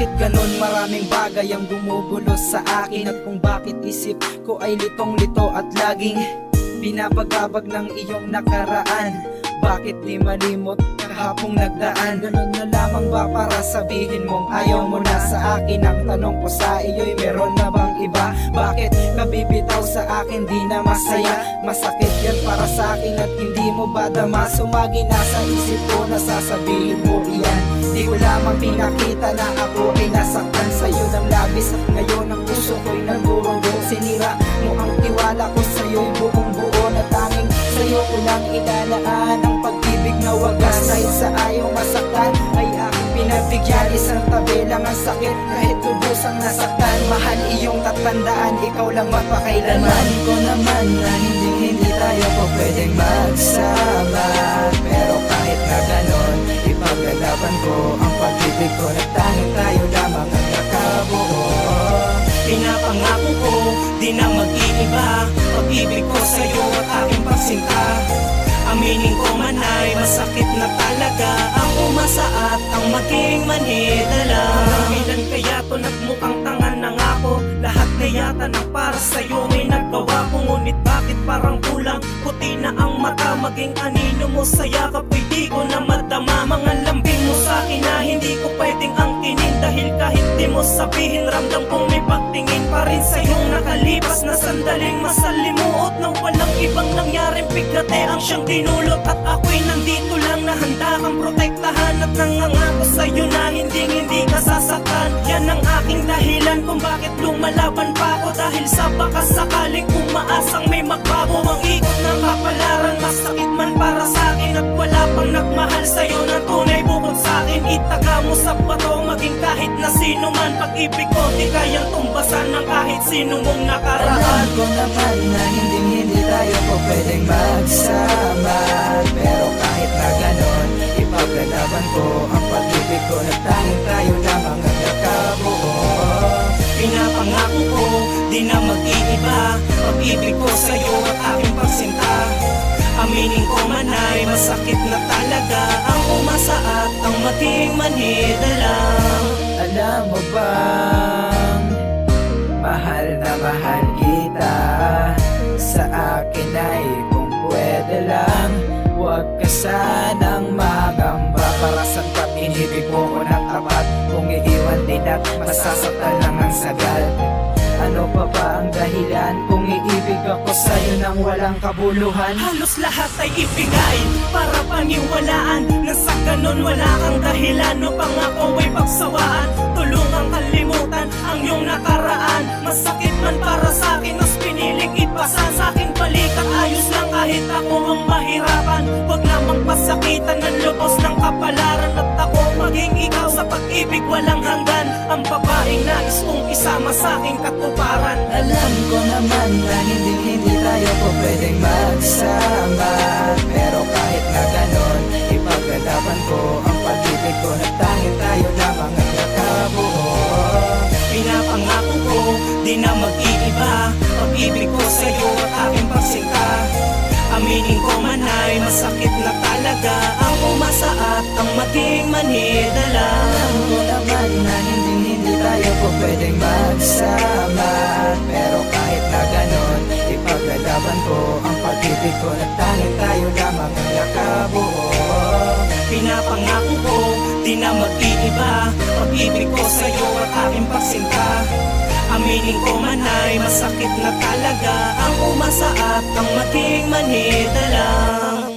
Bakit ganon? Maraming bagay ang gumugulo sa akin, at kung bakit isip ko ay litong-lito at laging pinapagabag ng iyong nakaraan. Bakit di malimot kahapong nagdaan? Ganon na lamang ba para sabihin mong ayaw mo na sa akin? Ang tanong ko sa iyo'y meron na bang iba? Bakit kabibitaw sa akin di na masaya? Masakit yan para sa akin at hindi mo ba dama? Sumagi na sa isip ko na sasabihin mo iyan. Di ko lamang pinakita na ako ay nasaktan sa'yo ng labis, at ngayon ang puso ko'y nagdurugo. Sinira mo ang tiwala ko sa'yo'y buong buo, na tanging sa'yo ko lang ilalaan ang pag-ibig na wagas. Dahil sa ayaw masaktan ay aking pinagbigyan. Isang tabi lang ang sakit kahit lubusang nasaktan. Mahal, iyong tatandaan, ikaw lang mapakailanman. Alam ko naman na hindi tayo po pwedeng magsama, pero kahit na ganon, ipaglalaban ko ang pag-ibig ko, na tanging tayo lamang ang nakabuo. Pinapangako ko, di na mag-iiba, pag-ibig ko sa'yo at aking pagsinta. Aminin ko man ay masakit na talaga ang umasa at ang maging manhid na lang. Ilan kaya to nagmukhang tangan na nga ako, lahat na yata ng para sa'yo may nagawa ko. Ngunit bakit parang kulang, puti na ang mata, maging anino mo sa yakap ay di ko na madama. Mga lambing mo sa'kin na hindi ko pwedeng angkinin, dahil kahit di mo sabihin ramdam kong may pagtingin pa rin sa iyong nakalipas na sandaling masalimuot, na walang ibang nangyaring bigate ang siyang dinulot. At ako'y nandito lang na handa kang protektahan, at nangangako sa'yo na hindi ka sasaktan. Yan ang aking dahilan kung bakit lumalaban pa ako, dahil sa baka sakaling umaasang may magbago. Ang ikot ng kapalaran, masakit man para sa'kin, at wala pang nagmahal sa'yo na tunay bukod sa'kin. Itaga mo sa bato, maging kahit na sino man, pag-ibig ko di kayang tumbasan ng kahit sino mong nakaraan. Alam ko naman na hindi tayo po pwedeng magsama, pero kahit na ganon, ipaglalaban ko ang pag-ibig ko, na tanging tayo lamang ang nakabuo. Pinapangako ko, di na mag-iiba, pag-ibig ko sa'yo at aking pagsinta. Aminin ko man ay masakit na talaga ang umasa at ang maging manhid na lang. Alam mo bang mahal na mahal kita? Sa akin ay kung pwede lang, huwag ka sanang magamba. Para sa inibig mo ko ng tapat, kung iiwan din at masasaktan lang ang sagal. Ano pa ba ang dahilan kung iibig ako sa'yo nang walang kabuluhan? Halos lahat ay ibigay para paniwalaan, na sa ganon wala kang dahilan upang ako ay pagsawaan. Tulungang kalimutan ang iyong nakaraan, masakit man para sa'kin, mas piniling ipasa sa aking balikat. Ayos lang kahit ako ang mahirapan, huwag lamang pasakitan ng lubos ng kapalaran. At ako maging ikaw sa pag-ibig walang hanggan, ang babaeng nais kong isama sa aking katuparan. Alam ko naman na hindi tayo po pwedeng magsama, pero kahit na ganon, ipaglalaban ko ang pag-ibig ko, na tanging tayo lamang ang nakabuo. Pinapangako ko, di na mag-iiba, pag-ibig ko sa'yo at aking pagsinta. Aminin ko man ay masakit na talaga ang umasa at ang maging manhid na lang. Alam ko naman na hindi tayo po pwedeng magsama, pero kahit na ganon, ipaglalaban ko ang pag-ibig ko, na tanging tayo lamang ang nakabuo. Pinapangako ko, di na mag-iiba, pag-ibig ko sa'yo at aking pagsinta. Aminin ko man ay masakit na talaga ang umasa at ang maging manhid na lang.